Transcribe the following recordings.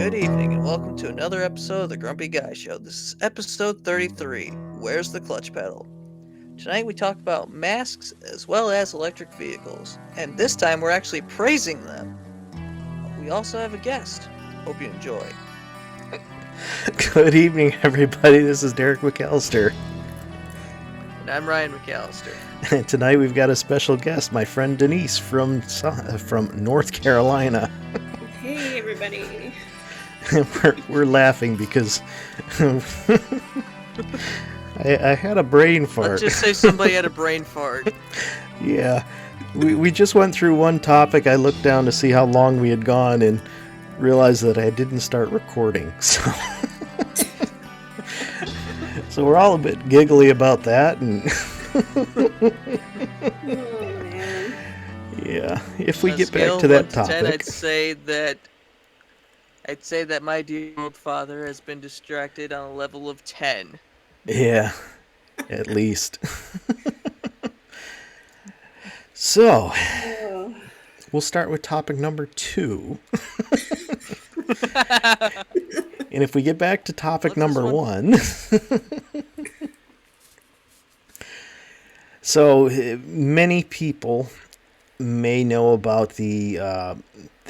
Good evening, and welcome to another episode of the Grumpy Guy Show. This is episode 33, Where's the Clutch Pedal? Tonight we talk about masks as well as electric vehicles, and this time we're actually praising them. We also have a guest. Hope you enjoy. Good evening, everybody. This is Derek McAllister. And I'm Ryan McAllister. And tonight we've got a special guest, my friend Denise from North Carolina. Hey, everybody. we're laughing because I had a brain fart. Let's just say somebody had a brain fart. Yeah. We just went through one topic. I looked down to see how long we had gone and realized that I didn't start recording. So we're all a bit giggly about that. And Oh, man. yeah, if we On a get scale back to of 1 that to 10, topic. I'd say that my dear-old father has been distracted on a level of 10. Yeah, at least. So, Oh. we'll start with topic number 2. And if we get back to topic What's this number one? 1. So, many people may know about the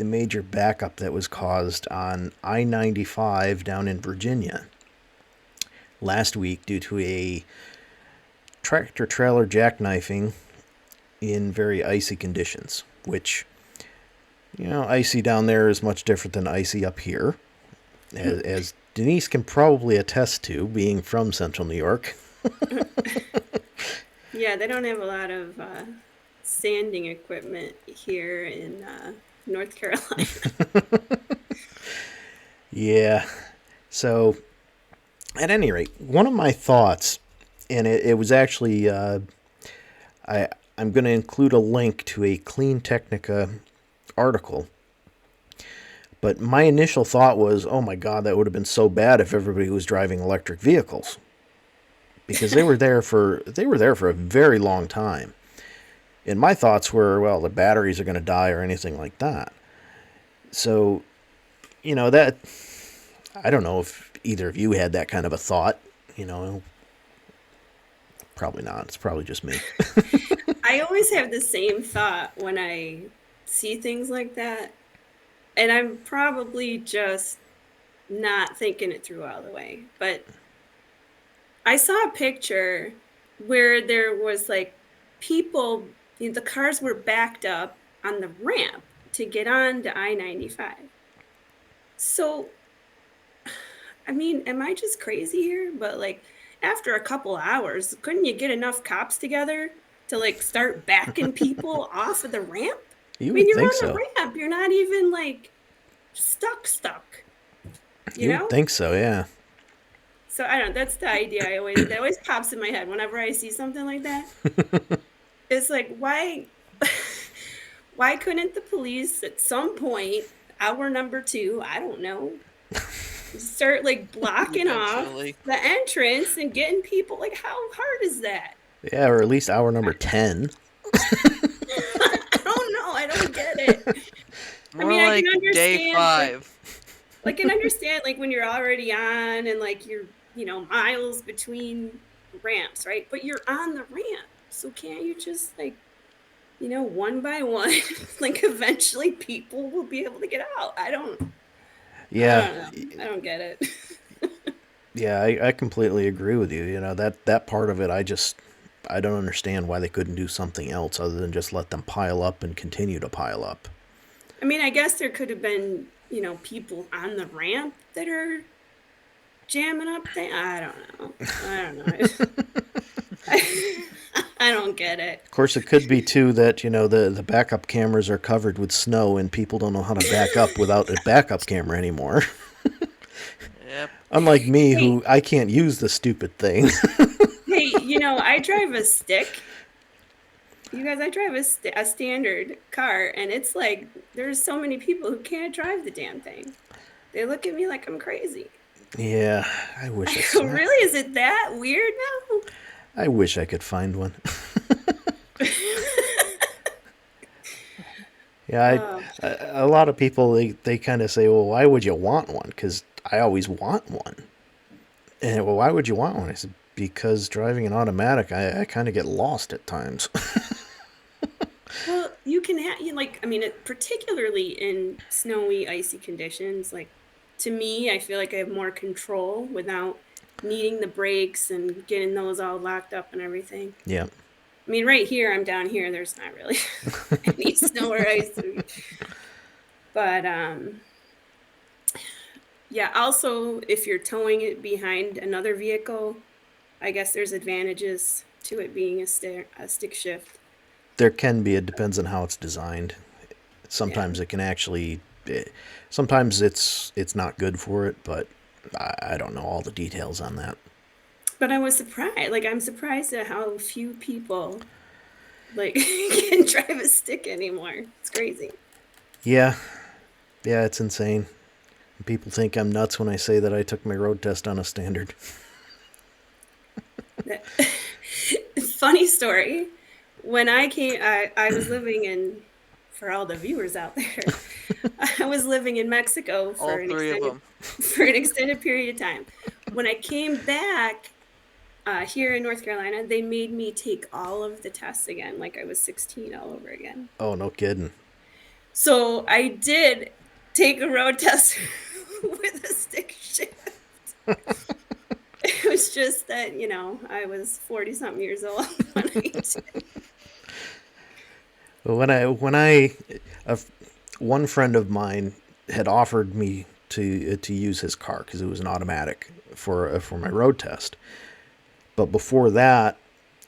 major backup that was caused on I-95 down in Virginia last week due to a tractor-trailer jackknifing in very icy conditions, which, icy down there is much different than icy up here, as Denise can probably attest to, being from Central New York. Yeah, they don't have a lot of sanding equipment here in North Carolina. Yeah. So, at any rate, one of my thoughts, and it was actually, I'm going to include a link to a Clean Technica article. But my initial thought was, oh my God, that would have been so bad if everybody was driving electric vehicles, because they were there for a very long time. And my thoughts were, well, the batteries are going to die or anything like that. So, that, I don't know if either of you had that kind of a thought, Probably not. It's probably just me. I always have the same thought when I see things like that. And I'm probably just not thinking it through all the way. But I saw a picture where there was people, the cars were backed up on the ramp to get on to I-95. So, I mean, am I just crazy here? But after a couple hours, couldn't you get enough cops together to start backing people off of the ramp? You I mean, would you're think on so. the ramp. You're not even stuck. You know? would think so, yeah. So I don't know. That's the idea. That always pops in my head whenever I see something like that. It's why couldn't the police at some point, hour number 2, I don't know, start blocking off Eventually. the entrance and getting people? How hard is that? Yeah, or at least hour number 10. I don't know. I don't get it. More I like can understand day 5. I can understand when you're already on and you're miles between ramps, right? But you're on the ramp, so can't you just one by one, eventually people will be able to get out? I don't know. I don't get it. Yeah, I completely agree with you. That part of it, I don't understand why they couldn't do something else other than just let them pile up and continue to pile up. I mean, I guess there could have been, people on the ramp that are jamming up things. I don't know. I don't get it. Of course, it could be, too, that, the backup cameras are covered with snow and people don't know how to back up without a backup camera anymore. Yep. Unlike me, who I can't use the stupid thing. Hey, I drive a stick. You guys, I drive a standard car, and it's there's so many people who can't drive the damn thing. They look at me like I'm crazy. Yeah, I wish I could. Really? Is it that weird now? I wish I could find one. Yeah, Oh, a lot of people they kind of say, well, why would you want one? Because I always want one. And well, why would you want one? I said, because driving an automatic, I kind of get lost at times. well, you can have, like, I mean, particularly in snowy, icy conditions, like, to me, I feel like I have more control without needing the brakes and getting those all locked up and everything. Yeah. I mean, right here, I'm down here, there's not really any snow or ice. But yeah, also, if you're towing it behind another vehicle, I guess there's advantages to it being a stick shift. There can be. It depends on how it's designed. Yeah. Sometimes it can actually. Sometimes it's not good for it, but I don't know all the details on that. But I was surprised. Like, I'm surprised at how few people like can drive a stick anymore. It's crazy. Yeah, yeah, it's insane. People think I'm nuts when I say that I took my road test on a standard. That- Funny story. When I came, I was living in, for all the viewers out there, I was living in Mexico All three of them. for an extended period of time. When I came back here in North Carolina, they made me take all of the tests again, like I was 16 all over again. Oh, no kidding. So I did take a road test with a stick shift. It was just that, I was 40 something years old when I did. When I a, one friend of mine had offered me to use his car because it was an automatic for my road test. But before that,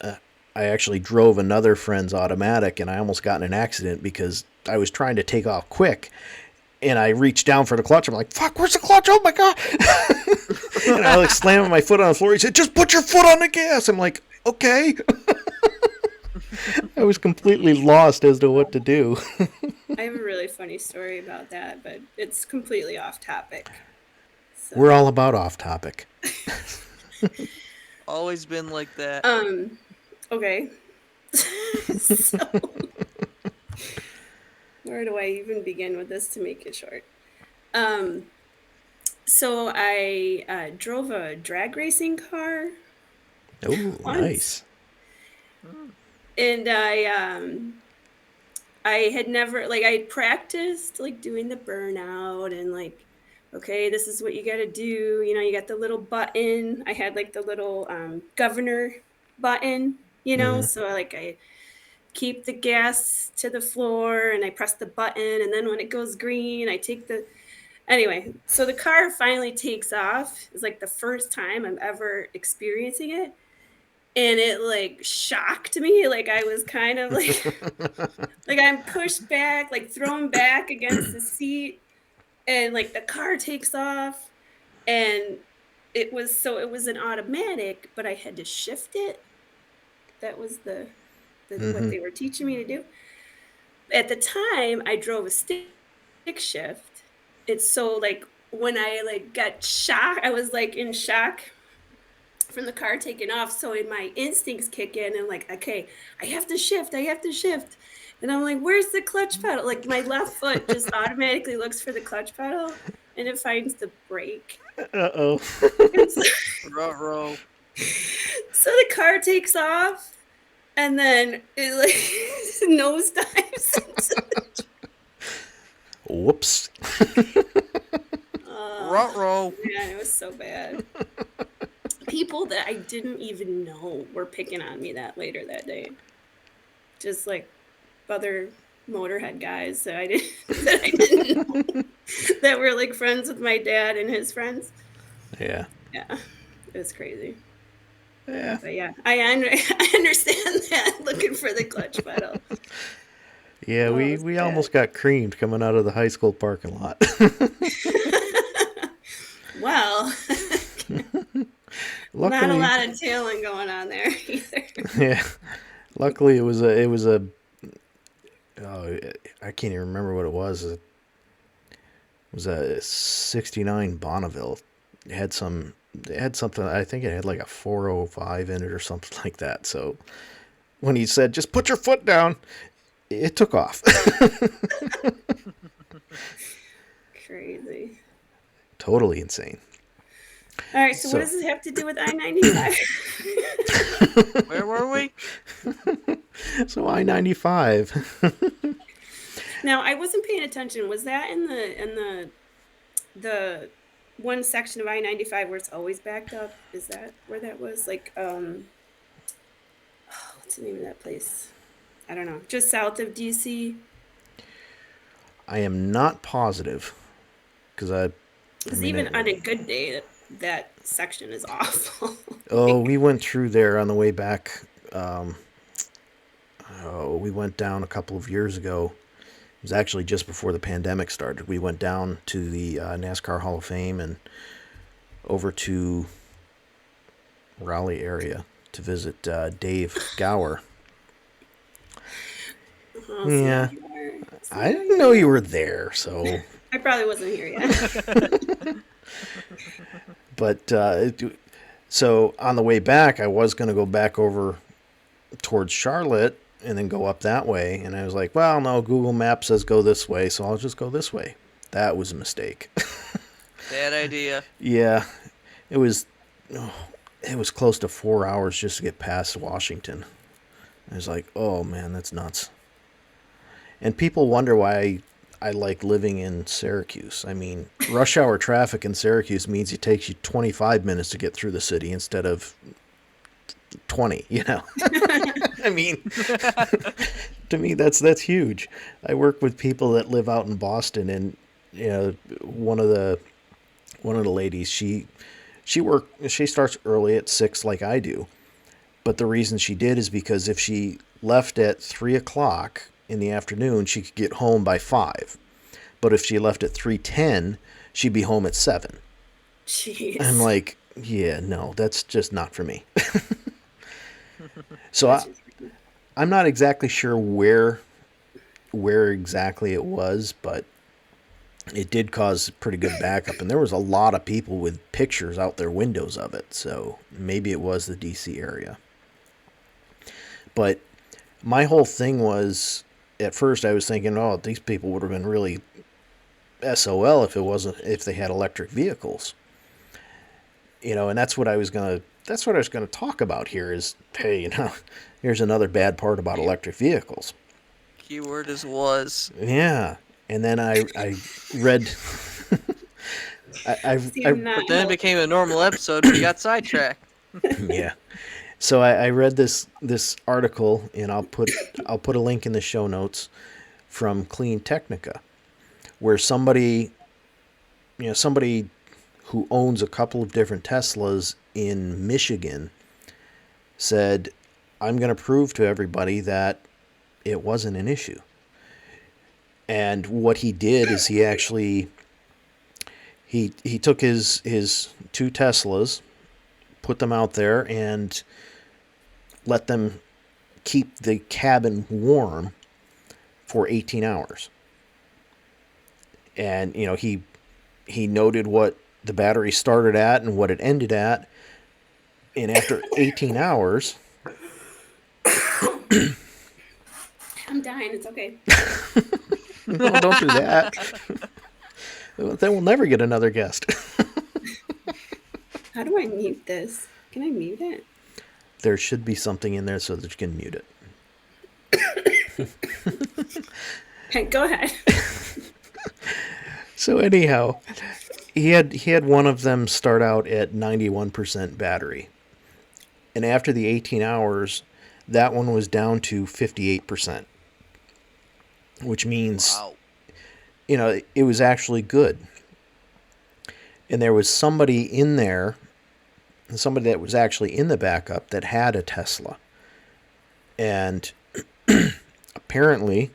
I actually drove another friend's automatic, and I almost got in an accident because I was trying to take off quick, and I reached down for the clutch. I'm like, "Fuck, where's the clutch? Oh my god!" And I like slamming my foot on the floor. He said, "Just put your foot on the gas." I'm like, "Okay." I was completely lost as to what to do. I have a really funny story about that, but it's completely off topic. We're So, all about off topic. Always been like that. okay. So, where do I even begin with this to make it short? Um, so I drove a drag racing car Oh, once, nice. Hmm. and I had never, like, I practiced like doing the burnout and like, okay, this is what you got to do. You got the little button. I had like the little governor button, Hmm. so like I keep the gas to the floor and I press the button. And then when it goes green, I take anyway, so the car finally takes off. It's like the first time I'm ever experiencing it. And it like shocked me. Like I was kind of like I'm pushed back, like thrown back against the seat, and like the car takes off, and it was an automatic, but I had to shift it. That was the what Hmm. they were teaching me to do. At the time, I drove a stick shift. It's so like when I like got shocked, I was like in shock from the car taking off. So my instincts kick in and like, okay, I have to shift. I have to shift. And I'm like, where's the clutch pedal? Like my left foot just automatically looks for the clutch pedal and it finds the brake. Uh-oh. And so, Ruh-roh. so the car takes off and then it like nosedives into Whoops. Ruh-roh. man, it was so bad. People that I didn't even know were picking on me that later that day. Just like other motorhead guys that I didn't that I didn't know that were like friends with my dad and his friends. Yeah. Yeah, it was crazy. Yeah. But yeah, I understand that looking for the clutch pedal. Yeah, Oh, it was we bad. almost got creamed coming out of the high school parking lot. Well, not a Luckily, lot of tailing going on there either. yeah. Luckily it was a oh, I can't even remember what it was. It was a 69 Bonneville. It had something, I think it had like a 405 in it or something like that. So when he said just put your foot down, it took off. Crazy. Totally insane. All right, so what does this have to do with I-95? Where were we? So I-95. Now, I wasn't paying attention. Was that in the one section of I-95 where it's always backed up? Is that where that was? Like, what's the name of that place? I don't know. Just south of DC. I am not positive because Because even on a good day, that section is awful. Oh, we went through there on the way back. We went down a couple of years ago. It was actually just before the pandemic started. We went down to the NASCAR Hall of Fame and over to Raleigh area to visit Dave Gower. Oh, Yeah, I didn't know you were there, so. I probably wasn't here yet. But so on the way back, I was going to go back over towards Charlotte and then go up that way. And I was like, well, no, Google Maps says go this way, so I'll just go this way. That was a mistake. Bad idea. Yeah, it was close to 4 hours just to get past Washington. I was like, oh man, that's nuts. And people wonder why I like living in Syracuse. I mean, rush hour traffic in Syracuse means it takes you 25 minutes to get through the city instead of 20, you know. I mean, to me that's huge. I work with people that live out in Boston, and you know, one of the ladies, she starts early at 6 like I do. But the reason she did is because if she left at 3 o'clock in the afternoon, she could get home by 5. But if she left at 3:10, she'd be home at 7. Jeez. I'm like, yeah, no, that's just not for me. So I'm not exactly sure where exactly it was, but it did cause pretty good backup, and there was a lot of people with pictures out their windows of it, so maybe it was the DC area. But my whole thing was, at first I was thinking, oh, these people would have been really SOL if they had electric vehicles. You know, and that's what I was gonna talk about here is, hey, you know, here's another bad part about electric vehicles. Keyword is was. Yeah. And then I read But then it became a normal episode and we got sidetracked. Yeah. So I read this article, and I'll put a link in the show notes, from Clean Technica, where somebody who owns a couple of different Teslas in Michigan said, I'm going to prove to everybody that it wasn't an issue. And what he did is he actually he took his 2 Teslas, put them out there, and let them keep the cabin warm for 18 hours. And, you know, he noted what the battery started at and what it ended at. And after 18 hours... I'm dying. It's okay. No, don't do that. Then we'll never get another guest. How do I mute this? Can I mute it? There should be something in there so that you can mute it. Okay, go ahead. So anyhow, he had one of them start out at 91% battery. And after the 18 hours, that one was down to 58%. Which means, wow, you know, it was actually good. And there was somebody in there, somebody that was actually in the backup that had a Tesla. And apparently,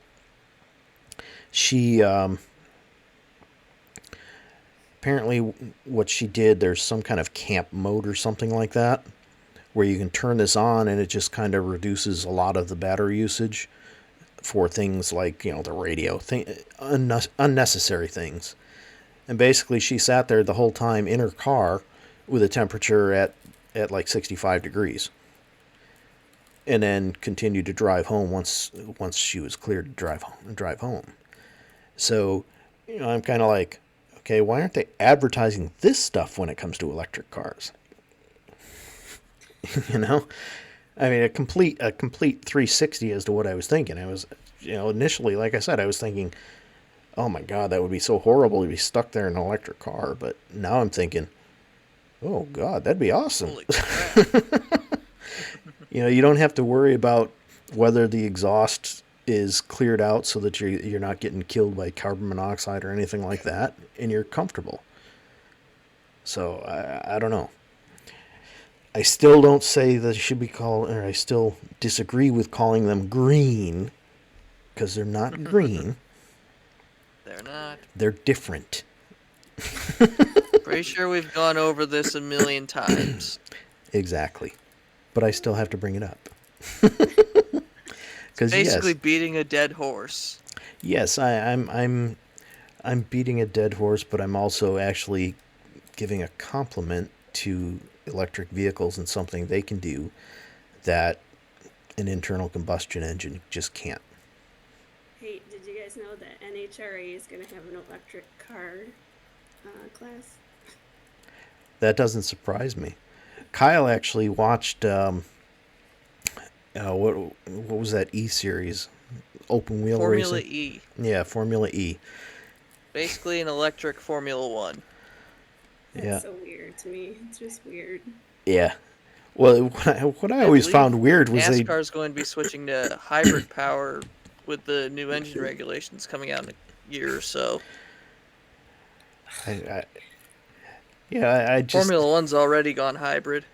what she did, there's some kind of camp mode or something like that, where you can turn this on and it just kind of reduces a lot of the battery usage for things like, you know, the radio, unnecessary things. And basically she sat there the whole time in her car with a temperature at like 65 degrees. and then continue to drive home once she was cleared to drive home. So, I'm kind of like, okay, why aren't they advertising this stuff when it comes to electric cars? you know, I mean, a complete 360 as to what I was thinking. I was, initially, like I said, I was thinking, oh my God, that would be so horrible to be stuck there in an electric car. But now I'm thinking, oh God, that'd be awesome. Holy crap. You don't have to worry about whether the exhaust is cleared out so that you're not getting killed by carbon monoxide or anything like that, and you're comfortable. So I don't know. I still don't say that it should be called, or I still disagree with calling them green, because they're not green. They're not. They're different. Pretty sure we've gone over this a million times. Exactly. But I still have to bring it up. Basically beating a dead horse. Yes, I'm beating a dead horse, but I'm also actually giving a compliment to electric vehicles and something they can do that an internal combustion engine just can't. Hey, did you guys know that NHRA is going to have an electric car class? That doesn't surprise me. Kyle actually watched what was that E-Series? Open wheel Formula racing? E. Yeah, Formula E. Basically an electric Formula 1. That's so weird to me. It's just weird. Yeah. Well, what I always found weird was NASCAR's going to be switching to hybrid power with the new engine regulations coming out in a year or so. I just... Formula 1's already gone hybrid.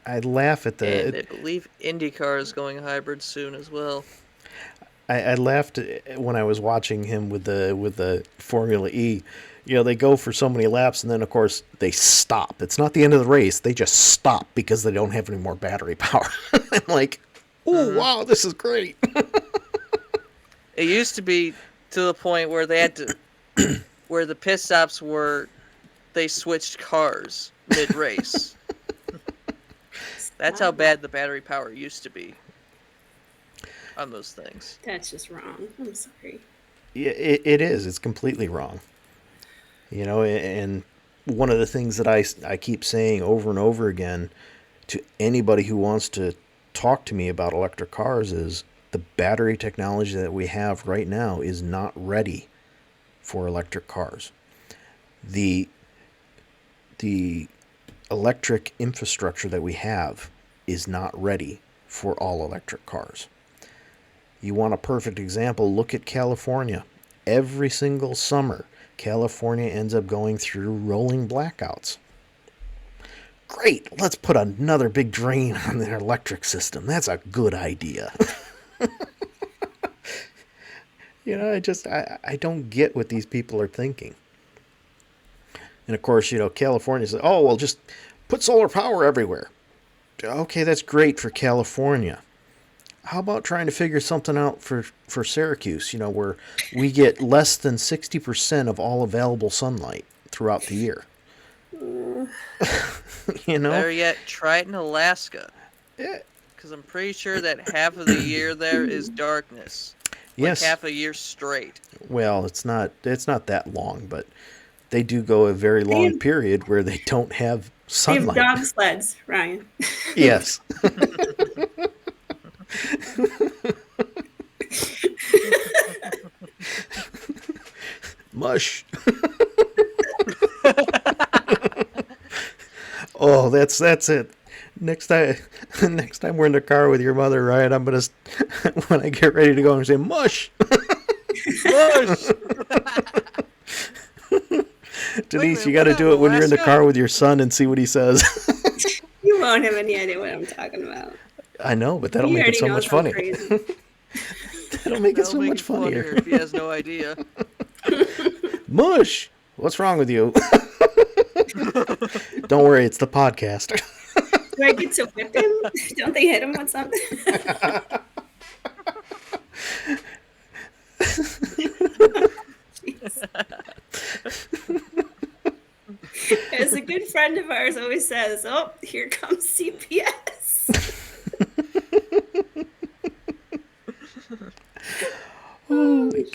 I laugh at the... And I believe IndyCar is going hybrid soon as well. I laughed when I was watching him with the Formula E. They go for so many laps, and then, of course, they stop. It's not the end of the race. They just stop because they don't have any more battery power. I'm like, oh, wow, this is great. It used to be to the point where they had to... where the pit stops were... They switched cars mid-race. That's how bad the battery power used to be on those things. That's just wrong. I'm sorry. Yeah, it is. It's completely wrong. And one of the things that I keep saying over and over again to anybody who wants to talk to me about electric cars is the battery technology that we have right now is not ready for electric cars. The electric infrastructure that we have is not ready for all electric cars. You want a perfect example? Look at California. Every single summer, California ends up going through rolling blackouts. Great, let's put another big drain on their electric system. That's a good idea. I don't get what these people are thinking. And of course, California says, oh, well, just put solar power everywhere. Okay, that's great for California. How about trying to figure something out for Syracuse, where we get less than 60% of all available sunlight throughout the year? Better yet, try it in Alaska. Yeah. Because I'm pretty sure that half of the year there is darkness. Yes. Like half a year straight. Well, it's not that long, but they do go a very long period where they don't have sunlight. They have dog sleds, Ryan. Yes. Mush. Oh, that's it. Next time we're in the car with your mother, Ryan, I'm gonna when I get ready to go, I'm gonna say mush. Mush. Denise, you got to do it when you're in the car with your son and see what he says. You won't have any idea what I'm talking about. I know, but that'll make it so much funnier. That'll make it so much funnier if he has no idea. Mush! What's wrong with you? Don't worry, it's the podcast. Do I get to whip him? Don't they hit him with something? As a good friend of ours always says, oh, here comes CPS.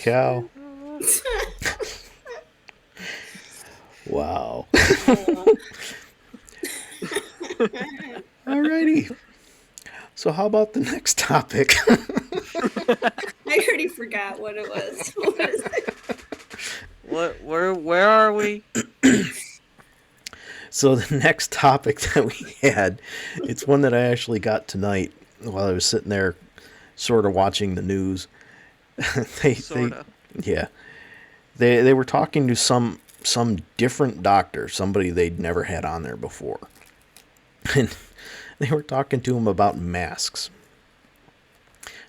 cow. Wow. Alrighty. So how about the next topic? I already forgot what it was. What is it? Where are we? So the next topic that we had, it's one that I actually got tonight while I was sitting there sort of watching the news. Sorta. Yeah. They were talking to some different doctor, somebody they'd never had on there before. And they were talking to him about masks.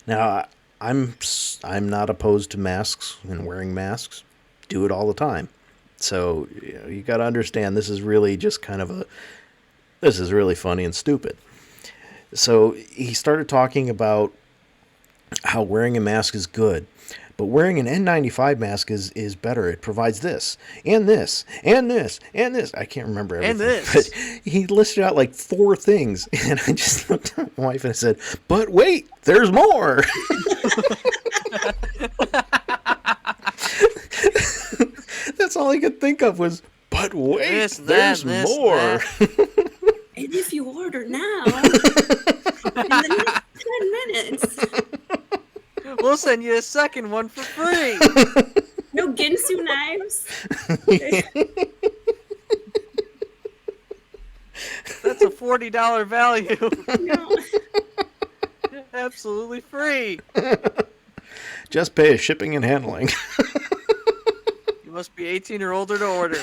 Now, I'm not opposed to masks and wearing masks. Do it all the time. So, you got to understand this is really just kind of this is really funny and stupid. So, he started talking about how wearing a mask is good. But wearing an N95 mask is better. It provides this, and this, and this, and this. I can't remember everything. And this. But he listed out like 4 things. And I just looked at my wife and I said, but wait, there's more. That's all I could think of was, but wait, This, there's that, more. That. And if you order now, in the next 10 minutes, We'll send you a second one for free. no Ginsu knives. That's a $40 value. No. Absolutely free. Just pay shipping and handling. You must be 18 or older to order.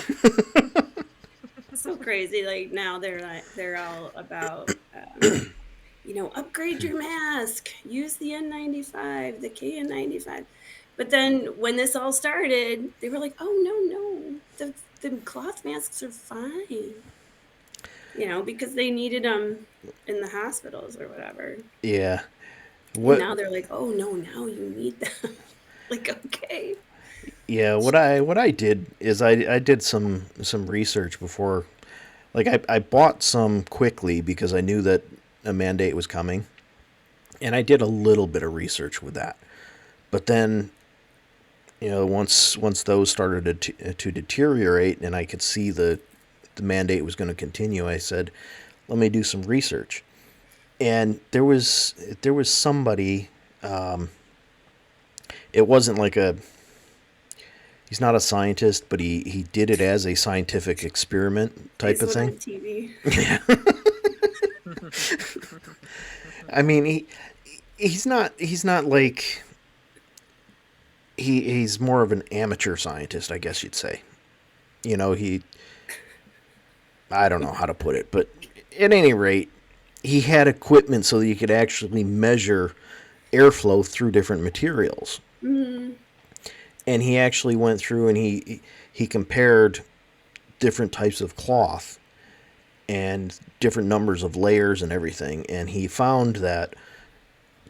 So crazy. Like now they're all about upgrade your mask, use the N95, the KN95. But then when this all started, they were like, oh no, the cloth masks are fine. Because they needed them in the hospitals or whatever. Yeah. And now they're like, oh no, now you need them. Like, okay. Yeah, what I did is I did some research before. Like I bought some quickly because I knew that a mandate was coming, and I did a little bit of research with that. But then, once those started to deteriorate, and I could see the mandate was going to continue, I said, let me do some research. And there was somebody. It wasn't like he's not a scientist, but he did it as a scientific experiment type of thing. On TV. Yeah. I mean, he's not like he's more of an amateur scientist, I guess you'd say. I don't know how to put it, but at any rate, he had equipment so that you could actually measure airflow through different materials. Mm-hmm. And he actually went through and he compared different types of cloth and different numbers of layers and everything. And he found that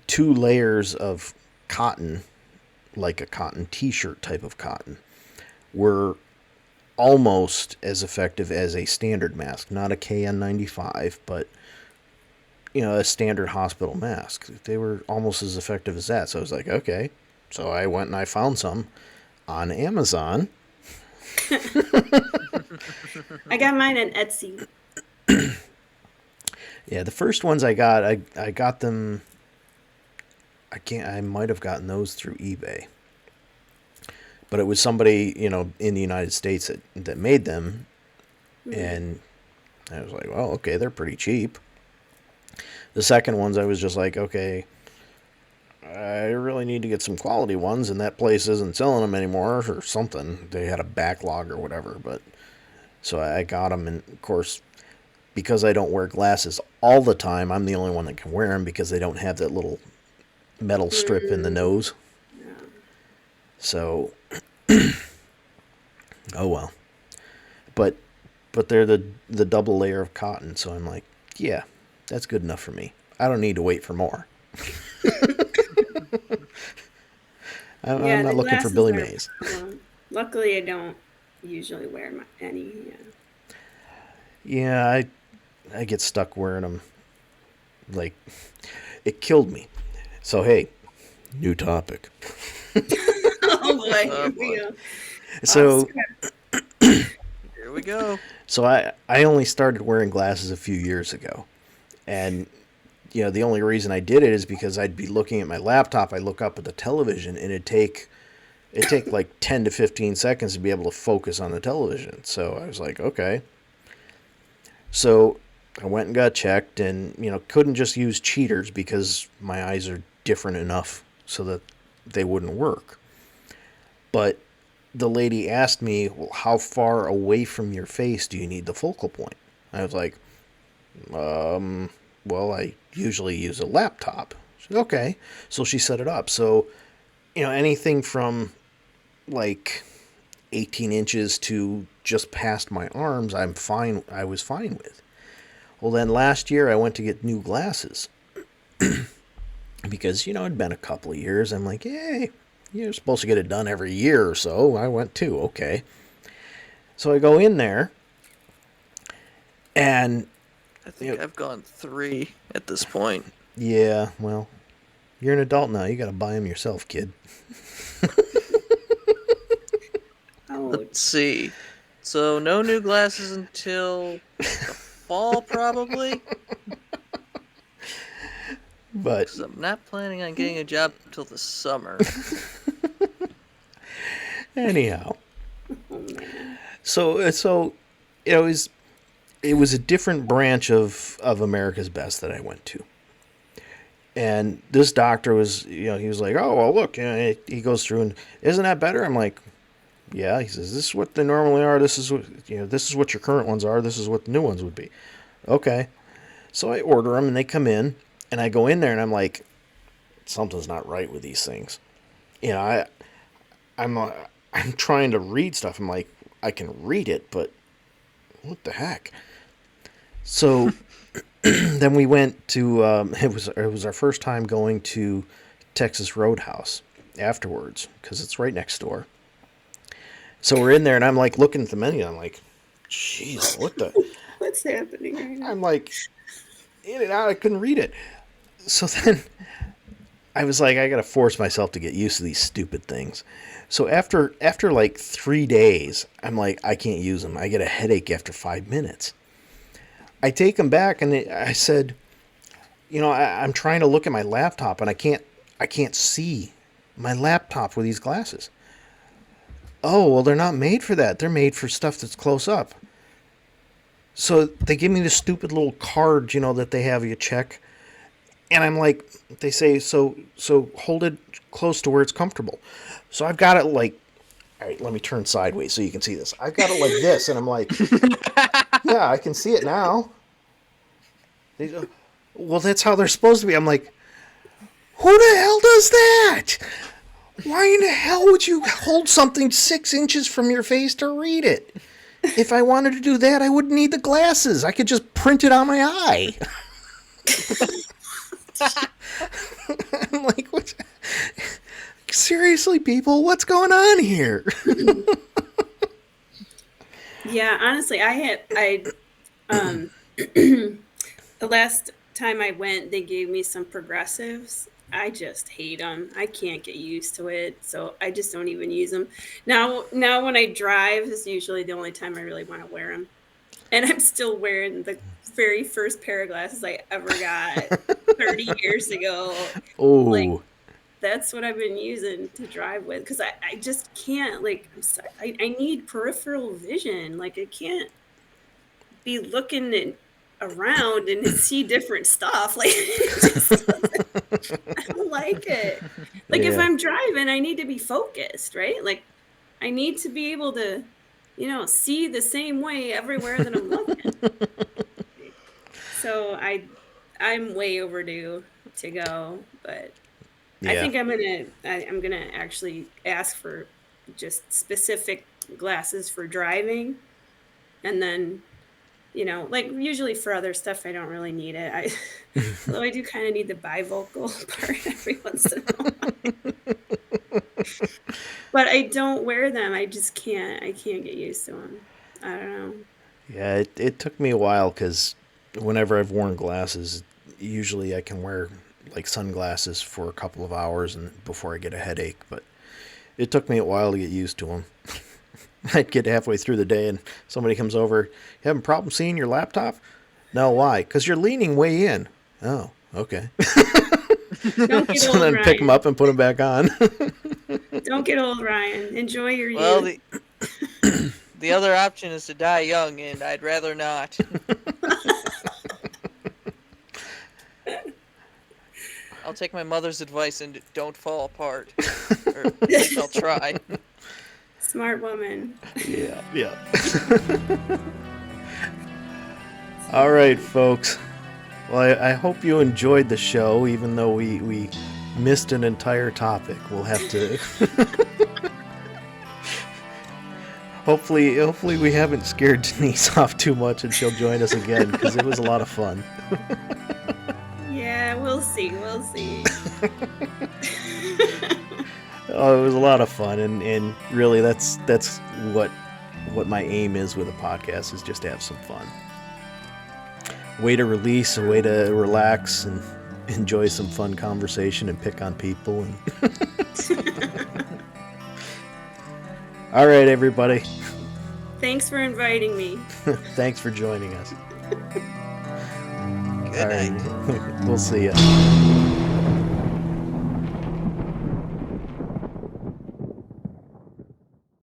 2 layers of cotton, like a cotton t-shirt type of cotton, were almost as effective as a standard mask. Not a KN95, but a standard hospital mask. They were almost as effective as that. So I was like, okay. So I went and I found some on Amazon. I got mine on Etsy. Yeah, the first ones I got them. I might have gotten those through eBay. But it was somebody, in the United States that made them. Mm-hmm. And I was like, well, okay, they're pretty cheap. The second ones, I was just like, okay, I really need to get some quality ones, and that place isn't selling them anymore or something. They had a backlog or whatever, but so I got them, and of course, because I don't wear glasses all the time, I'm the only one that can wear them because they don't have that little metal strip in the nose. Yeah. So, oh well. But they're the double layer of cotton, so I'm like, yeah, that's good enough for me. I don't need to wait for more. I'm not looking for Billy Mays. Luckily, I don't usually wear any. Yeah, I get stuck wearing them. Like, it killed me. So hey, new topic. Oh Oh boy, Oh, here we boy. go. So Here we go. so I only started wearing glasses a few years ago, and the only reason I did it is because I'd be looking at my laptop. I look up at the television, and it take like 10 to 15 seconds to be able to focus on the television. So I was like, okay. So I went and got checked, and couldn't just use cheaters because my eyes are different enough so that they wouldn't work. But the lady asked me, well, how far away from your face do you need the focal point? I was like, well, I usually use a laptop. She said, okay. So she set it up. So, anything from like 18 inches to just past my arms, I was fine with. Well, then last year I went to get new glasses because, it'd been a couple of years. I'm like, hey, you're supposed to get it done every year or so. I went too. Okay. So I go in there, and I think I've gone 3 at this point. yeah, well, you're an adult now. You got to buy them yourself, kid. Let's see. So no new glasses until the fall, probably. But Because I'm not planning on getting a job until the summer. anyhow, Oh man. so it was a different branch of America's Best that I went to. And this doctor was, he was like, oh, well, look, he goes through and, isn't that better? I'm like, yeah. He says, this is what they normally are. This is what your current ones are. This is what the new ones would be. Okay. So I order them, and they come in, and I go in there, and I'm like, something's not right with these things. I'm trying to read stuff. I'm like, I can read it, but what the heck? So then we went to it was our first time going to Texas Roadhouse afterwards because it's right next door. So we're in there, and I'm like looking at the menu. I'm like, jeez, what the? What's happening right now? I'm like in and out. I couldn't read it. So then I was like, I gotta force myself to get used to these stupid things. So after like 3 days, I'm like, I can't use them. I get a headache after 5 minutes. I take them back, and I said, I'm trying to look at my laptop, and I can't see my laptop with these glasses. Oh, well, they're not made for that. They're made for stuff that's close up. So they give me this stupid little card, that they have you check. And I'm like, they say, so hold it close to where it's comfortable. So I've got it like, all right, let me turn sideways so you can see this. I've got it like this, and I'm like, yeah, I can see it now. They go, well, that's how they're supposed to be. I'm like, who the hell does that? Why in the hell would you hold something 6 inches from your face to read it? If I wanted to do that, I wouldn't need the glasses. I could just print it on my eye. I'm like, what? Seriously, people, what's going on here? Yeah, honestly, the last time I went, they gave me some progressives. I just hate them. I can't get used to it, so I just don't even use them. Now when I drive is usually the only time I really want to wear them. And I'm still wearing the very first pair of glasses I ever got 30 years ago. Oh, Like, that's what I've been using to drive with because I just can't, like, I'm sorry, I need peripheral vision. Like, I can't be looking around and see different stuff. Like, I don't like it. Like, if Yeah. I'm driving, I need to be focused, right? Like, I need to be able to, see the same way everywhere that I'm looking. So I'm way overdue to go, but I yeah. think I'm gonna actually ask for just specific glasses for driving, and then like usually for other stuff I don't really need it. Although I do kind of need the bivocal part every once in a while. But I don't wear them. I just can't. I can't get used to them. I don't know. Yeah, it took me a while because whenever I've worn glasses, usually I can wear like sunglasses for a couple of hours and before I get a headache. But It took me a while to get used to them. I'd get halfway through the day and somebody comes over. You having a problem seeing your laptop? No, why? Because you're leaning way in. Oh, okay. Don't get So old, then Ryan. pick them up and put them back on. Don't get old, Ryan. Enjoy your Well, youth. the other option is to die young, and I'd rather not. I'll take my mother's advice and don't fall apart. Or at least I'll try. Smart woman. Yeah. All right, folks. Well, I hope you enjoyed the show, even though we missed an entire topic. We'll have to... Hopefully we haven't scared Denise off too much and she'll join us again, because it was a lot of fun. Yeah, we'll see. We'll see. Oh, it was a lot of fun, and really that's what my aim is with a podcast, is just to have some fun. Way to release, a way to relax and enjoy some fun conversation and pick on people. And all right, everybody. Thanks for inviting me. Thanks for joining us. Good night. All right. We'll see you.